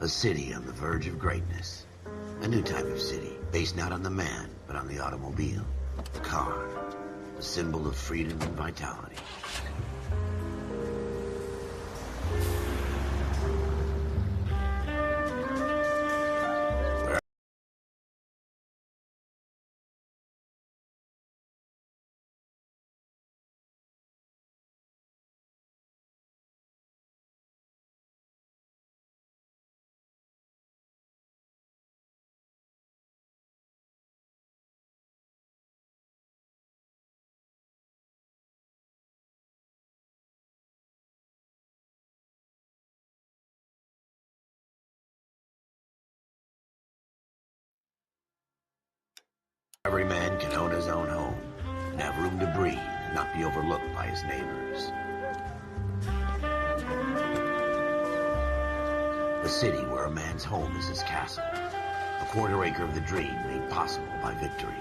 A city on the verge of greatness. A new type of city, based not on the man, but on the automobile. The car. A symbol of freedom and vitality. Every man can own his own home and have room to breathe and not be overlooked by his neighbors. A city where a man's home is his castle, a quarter acre of the dream made possible by victory.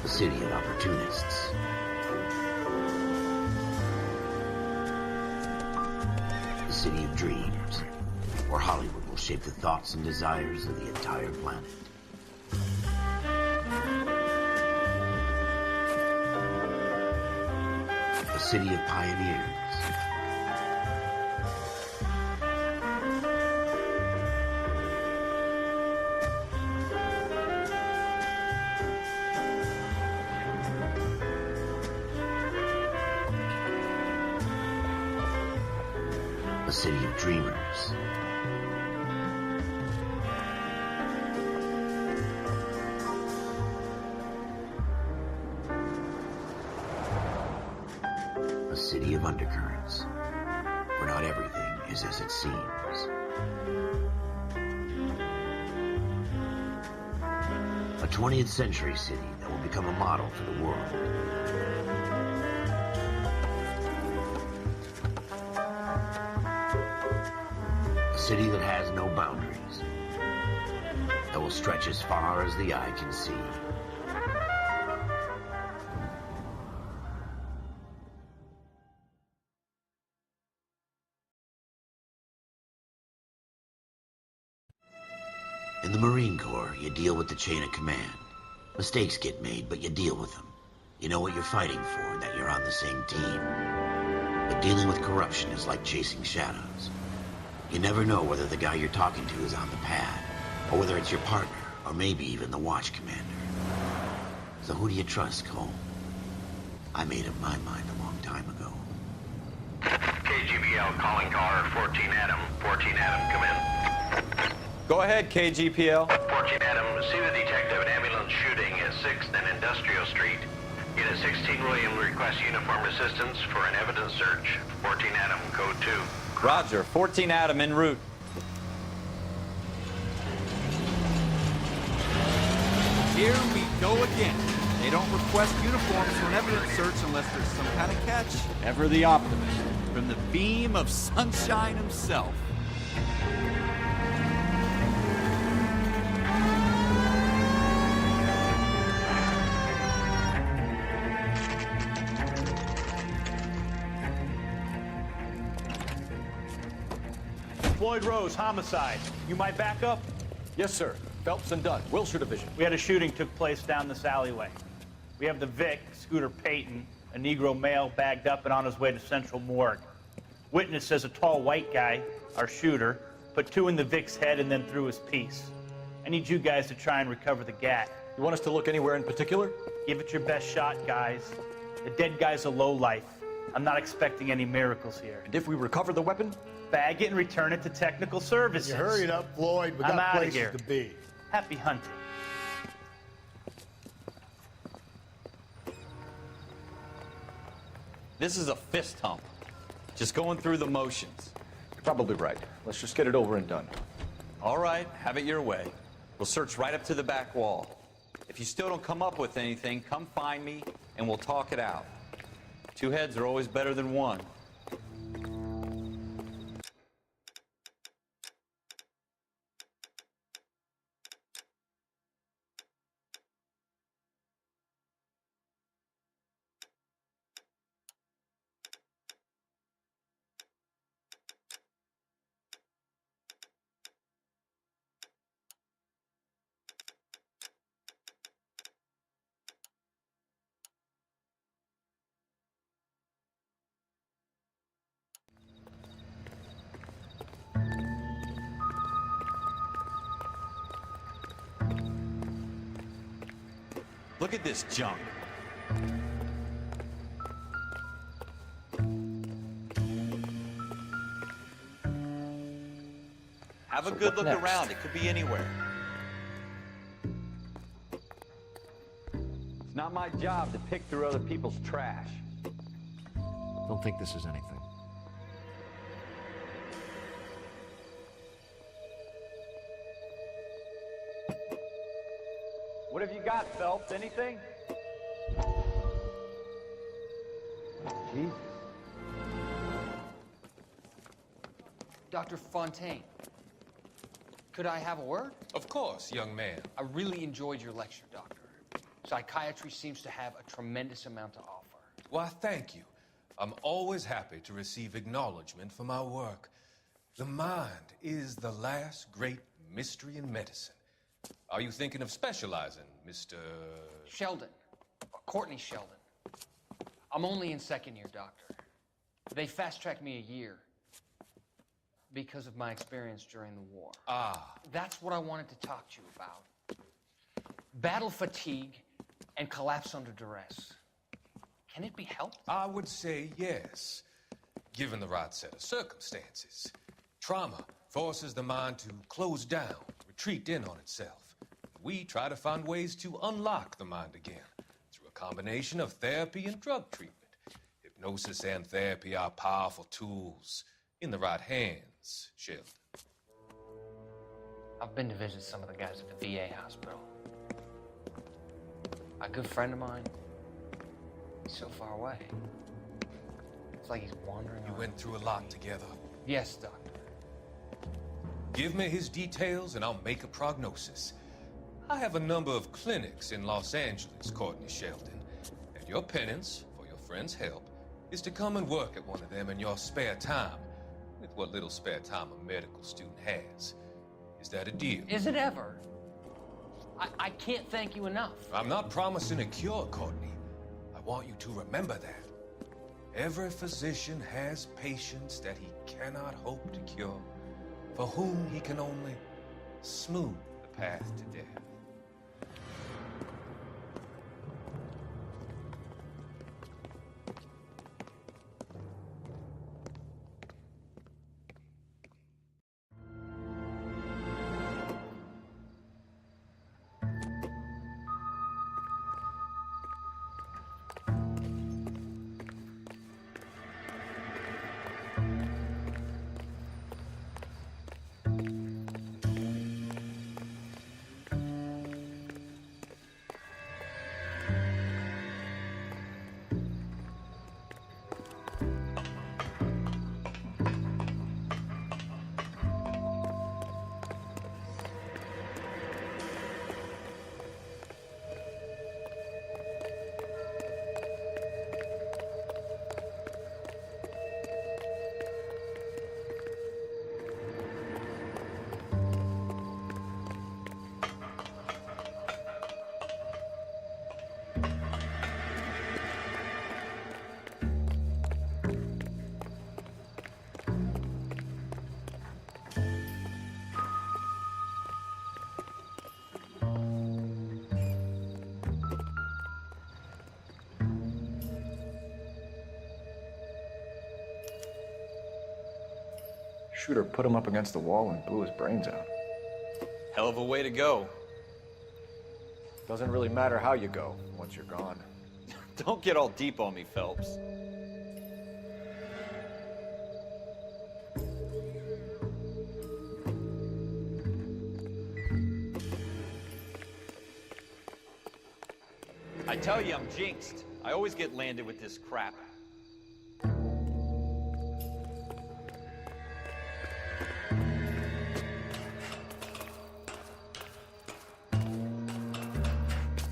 A city of opportunists. A city of dreams, where Hollywood will shape the thoughts and desires of the entire planet. A city of pioneers. A city of dreamers. A city of undercurrents, where not everything is as it seems. A 20th century city that will become a model for the world. A city that has no boundaries, that will stretch as far as the eye can see. In the Marine Corps, you deal with the chain of command. Mistakes get made, but you deal with them. You know what you're fighting for, and that you're on the same team. But dealing with corruption is like chasing shadows. You never know whether the guy you're talking to is on the pad, or whether it's your partner, or maybe even the watch commander. So who do you trust, Cole? I made up my mind a long time ago. KGBL calling caller 14 Adam. 14 Adam, come in. Go ahead, KGPL. 14 Adam, see the detective, an ambulance shooting at 6th and Industrial Street. Unit 16 William requests uniform assistance for an evidence search. 14 Adam, code 2. Roger, 14 Adam en route. Here we go again. They don't request uniforms for an evidence search unless there's some kind of catch. Ever the optimist. From the beam of sunshine himself. Floyd Rose, homicide. You might back up? Yes, sir. Phelps and Dunn, Wilshire Division. We had a shooting took place down this alleyway. We have the Vic, Scooter Payton, a Negro male bagged up and on his way to Central Morgue. Witness says a tall white guy, our shooter, put 2 in the Vic's head and then threw his piece. I need you guys to try and recover the gat. You want us to look anywhere in particular? Give it your best shot, guys. The dead guy's a lowlife. I'm not expecting any miracles here. And if we recover the weapon? Bag it and return it to technical services. You hurried up, Floyd. We I'm got outta places here. to be. Happy hunting. This is a fist hump. Just going through the motions. You're probably right. Let's just get it over and done. All right, have it your way. We'll search right up to the back wall. If you still don't come up with anything, come find me and we'll talk it out. 2 heads are always better than 1. Look at this junk. Have a good look around. It could be anywhere. It's not my job to pick through other people's trash. Don't think this is anything. What have you got, Phelps? Anything? Jesus. Dr. Fontaine, could I have a word? Of course, young man. I really enjoyed your lecture, Doctor. Psychiatry seems to have a tremendous amount to offer. Why, thank you. I'm always happy to receive acknowledgement for my work. The mind is the last great mystery in medicine. Are you thinking of specializing, Mr. Sheldon, or Courtney Sheldon. I'm only in second year, Doctor. They fast-tracked me a year because of my experience during the war. Ah. That's what I wanted to talk to you about. Battle fatigue and collapse under duress. Can it be helped? I would say yes, given the right set of circumstances. Trauma forces the mind to close down, retreat in on itself. We try to find ways to unlock the mind again through a combination of therapy and drug treatment. Hypnosis and therapy are powerful tools in the right hands, Sheldon. I've been to visit some of the guys at the VA hospital. A good friend of mine, he's so far away. It's like he's wandering You around. went through a lot together. Yes, Doctor. Give me his details and I'll make a prognosis. I have a number of clinics in Los Angeles, Courtney Sheldon, and your penance, for your friend's help, is to come and work at one of them in your spare time, with what little spare time a medical student has. Is that a deal? Is it ever? I can't thank you enough. I'm not promising a cure, Courtney. I want you to remember that. Every physician has patients that he cannot hope to cure, for whom he can only smooth the path to death. Shooter put him up against the wall and blew his brains out. Hell of a way to go. Doesn't really matter how you go once you're gone. Don't get all deep on me, Phelps. I tell you, I'm jinxed. I always get landed with this crap.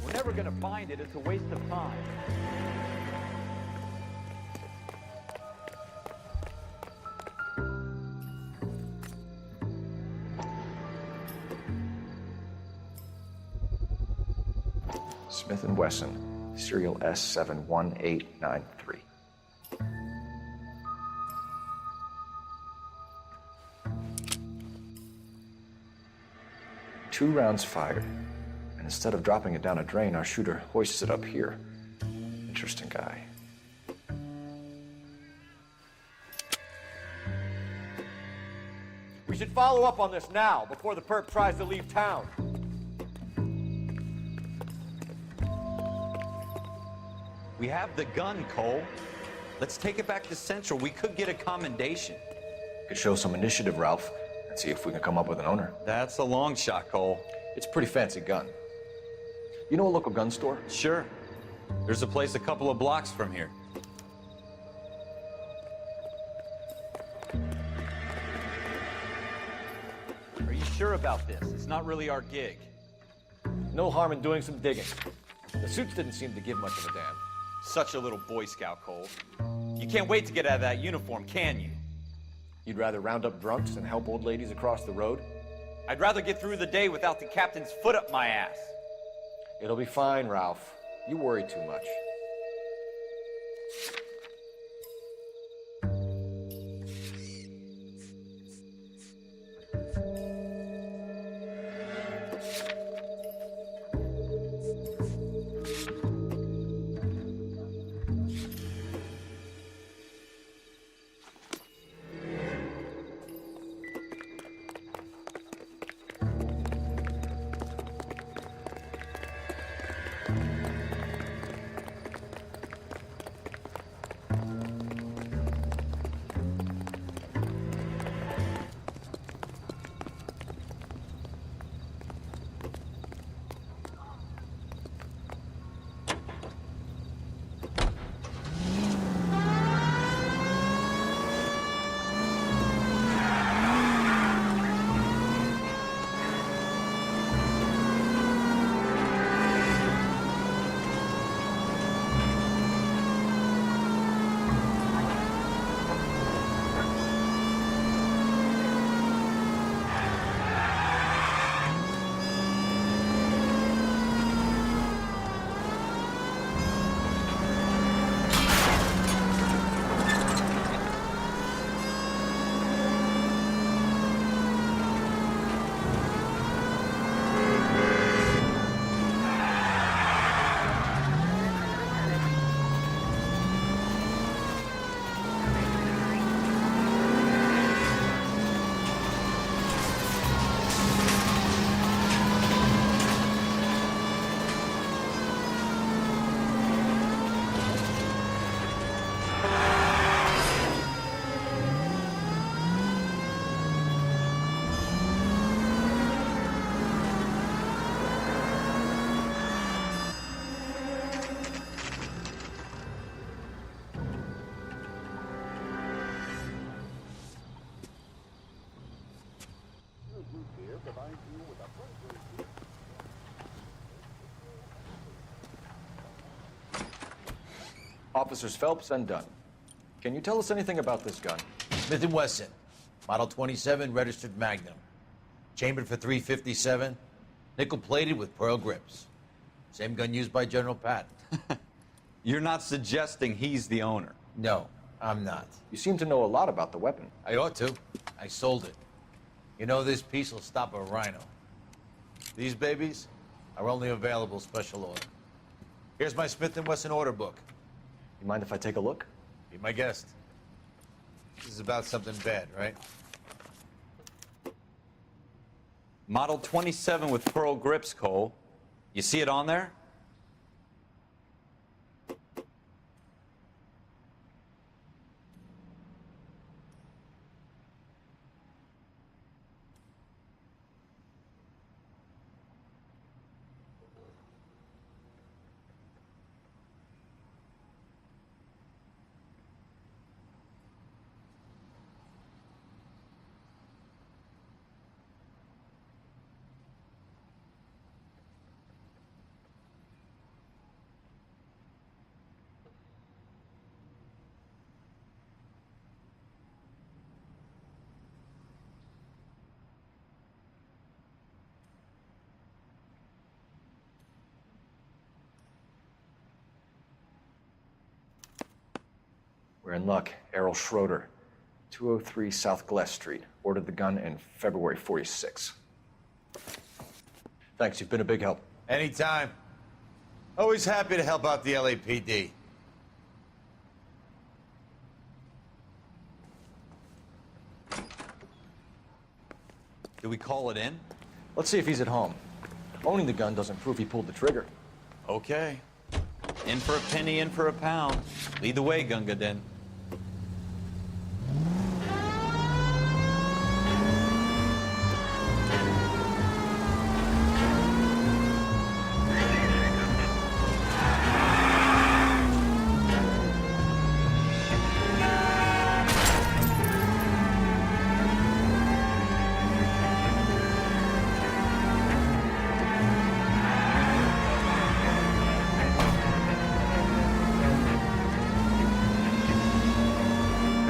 We're never gonna find it. It's a waste of time. Smith & Wesson, serial S71893. 2 rounds fired, And instead of dropping it down a drain, our shooter hoists it up here. Interesting guy. We should follow up on this now, before the perp tries to leave town. We have the gun, Cole. Let's take it back to Central. We could get a commendation. Could show some initiative, Ralph, and see if we can come up with an owner. That's a long shot, Cole. It's a pretty fancy gun. You know a local gun store? Sure. There's a place a couple of blocks from here. Are you sure about this? It's not really our gig. No harm in doing some digging. The suits didn't seem to give much of a damn. Such a little Boy Scout, Cole. You can't wait to get out of that uniform, can you? You'd rather round up drunks than help old ladies across the road? I'd rather get through the day without the captain's foot up my ass. It'll be fine, Ralph. You worry too much. Officers Phelps and Dunn. Can you tell us anything about this gun? Smith & Wesson, Model 27, registered Magnum. Chambered for .357, nickel-plated with pearl grips. Same gun used by General Patton. You're not suggesting he's the owner? No, I'm not. You seem to know a lot about the weapon. I ought to. I sold it. You know, this piece will stop a rhino. These babies are only available special order. Here's my Smith & Wesson order book. You mind if I take a look? Be my guest. This is about something bad, right? Model 27 with pearl grips, Cole. You see it on there? We're in luck. Errol Schroeder, 203 South Glass Street. Ordered the gun in February '46. Thanks, you've been a big help. Anytime. Always happy to help out the LAPD. Do we call it in? Let's see if he's at home. Owning the gun doesn't prove he pulled the trigger. Okay. In for a penny, in for a pound. Lead the way, Gunga Din.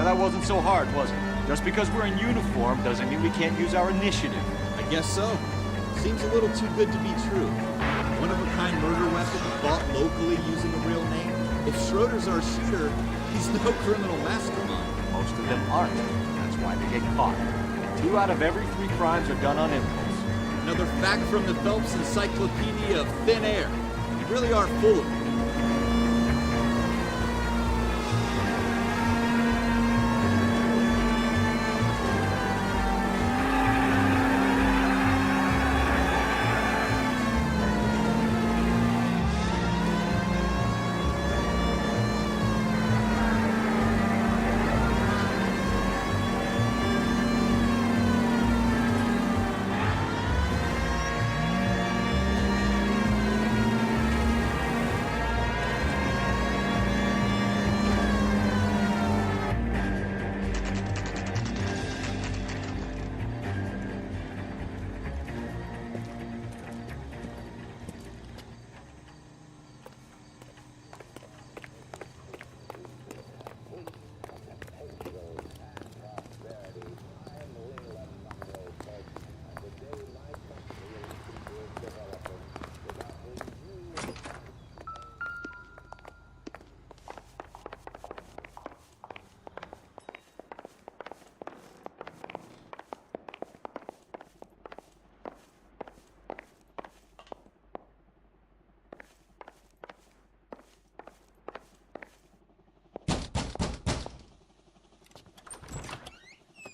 That wasn't so hard, was it? Just because we're in uniform doesn't mean we can't use our initiative. I guess so. Seems a little too good to be true. One-of-a-kind murder weapon bought locally using a real name. If Schroeder's our shooter, he's no criminal mastermind. Most of them aren't. That's why they get caught. 2 out of every 3 crimes are done on impulse. Another fact from the Phelps Encyclopedia of Thin Air. You really are full of it.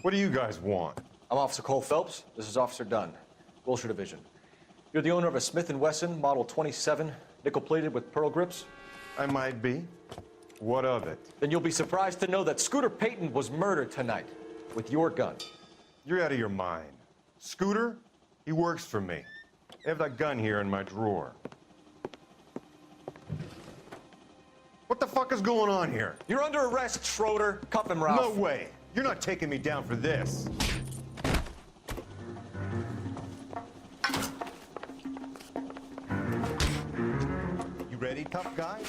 What do you guys want? I'm Officer Cole Phelps. This is Officer Dunn, Wilshire Division. You're the owner of a Smith & Wesson Model 27, nickel-plated with pearl grips? I might be. What of it? Then you'll be surprised to know that Scooter Payton was murdered tonight with your gun. You're out of your mind. Scooter? He works for me. I have that gun here in my drawer. What the fuck is going on here? You're under arrest, Schroeder. Cuff him, Ralph. No way. You're not taking me down for this. You ready, tough guy?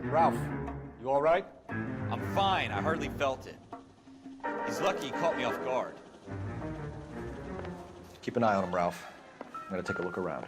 Ralph, you all right? I'm fine. I hardly felt it. He's lucky he caught me off guard. Keep an eye on him, Ralph. I'm gonna take a look around.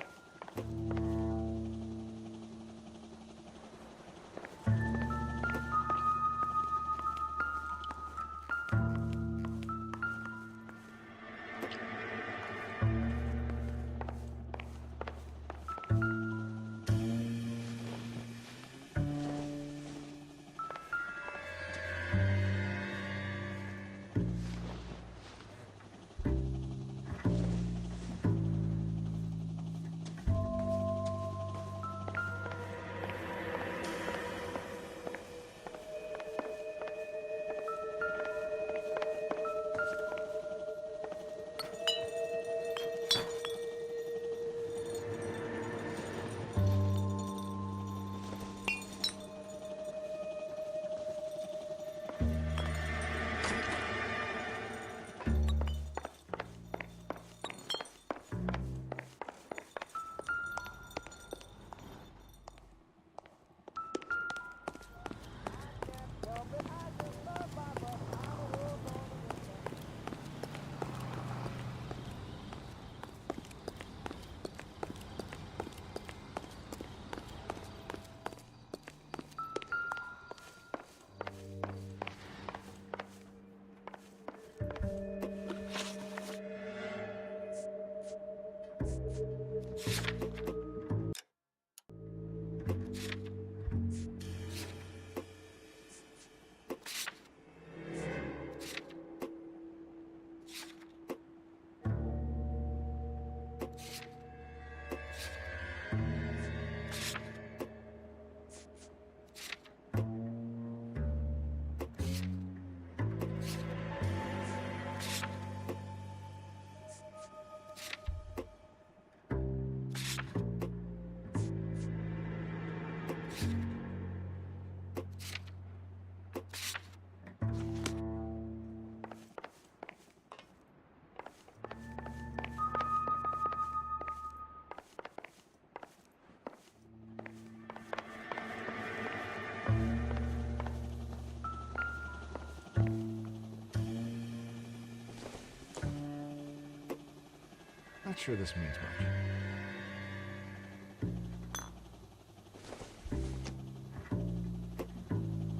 Not sure this means much.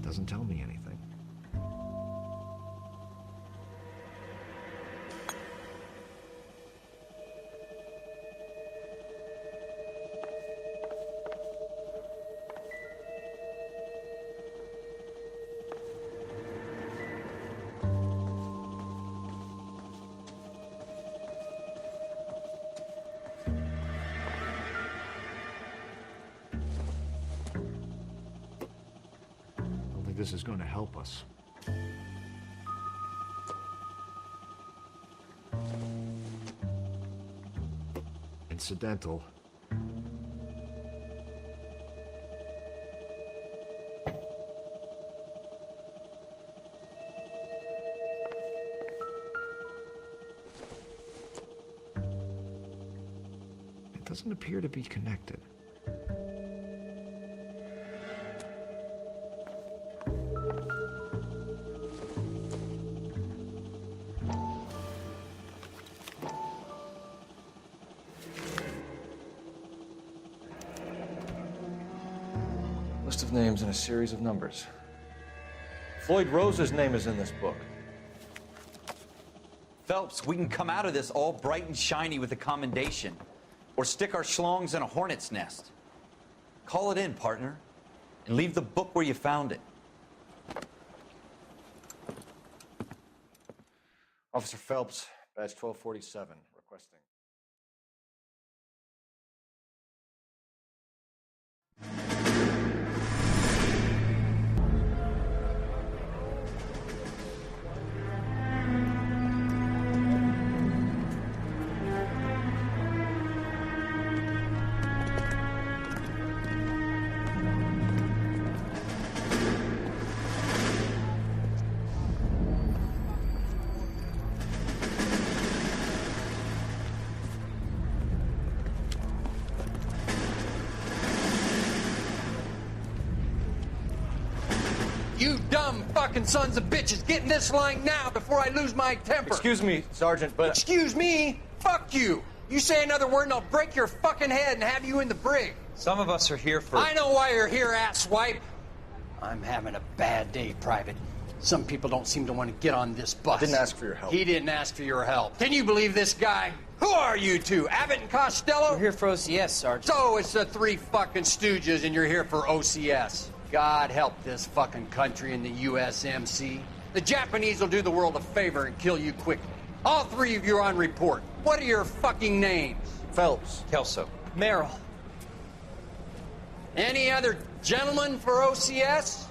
Doesn't tell me anything. This is going to help us. Incidental. It doesn't appear to be connected. List of names and a series of numbers. Floyd Rose's name is in this book. Phelps, we can come out of this all bright and shiny with a commendation, or stick our schlongs in a hornet's nest. Call it in, partner, and leave the book where you found it. Officer Phelps, badge 1247, requesting. You dumb fucking sons of bitches, get in this line now before I lose my temper. Excuse me, Sergeant, but... Excuse me? Fuck you. You say another word and I'll break your fucking head and have you in the brig. Some of us are here for... I know why you're here, asswipe. I'm having a bad day, Private. Some people don't seem to want to get on this bus. I didn't ask for your help. He didn't ask for your help. Can you believe this guy? Who are you two? Abbott and Costello? We're here for OCS, Sergeant. So it's the three fucking stooges and you're here for OCS. God help this fucking country and the USMC. The Japanese will do the world a favor and kill you quickly. All three of you are on report. What are your fucking names? Phelps. Kelso. Merrill. Any other gentlemen for OCS?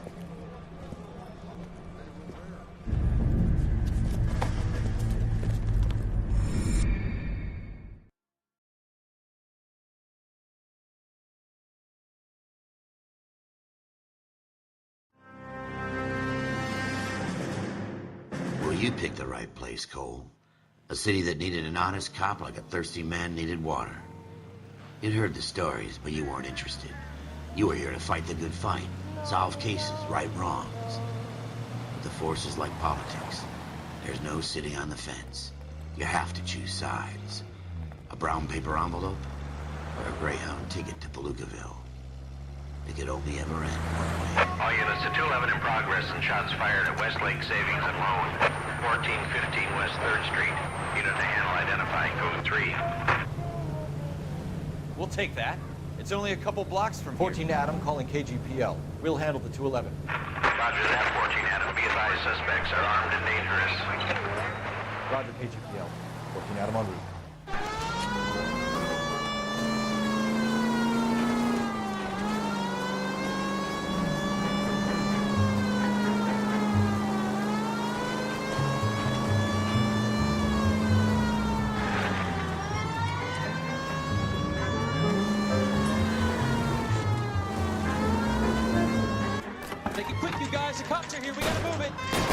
You picked the right place, Cole. A city that needed an honest cop like a thirsty man needed water. You'd heard the stories, but you weren't interested. You were here to fight the good fight, solve cases, right wrongs. But the force is like politics. There's no sitting on the fence. You have to choose sides. A brown paper envelope, or a Greyhound ticket to Palookaville. It could only ever end one way. All units to 211 in progress and shots fired at Westlake Savings and Loan, 1415 West 3rd Street. Unit to handle identifying code 3. We'll take that. It's only a couple blocks from 14 Adam calling KGPL. We'll handle the 211. Roger that, 14 Adam. Be advised, suspects are armed and dangerous. Roger, KGPL. 14 Adam en route. Make it quick, you guys. The cops are here. We gotta move it.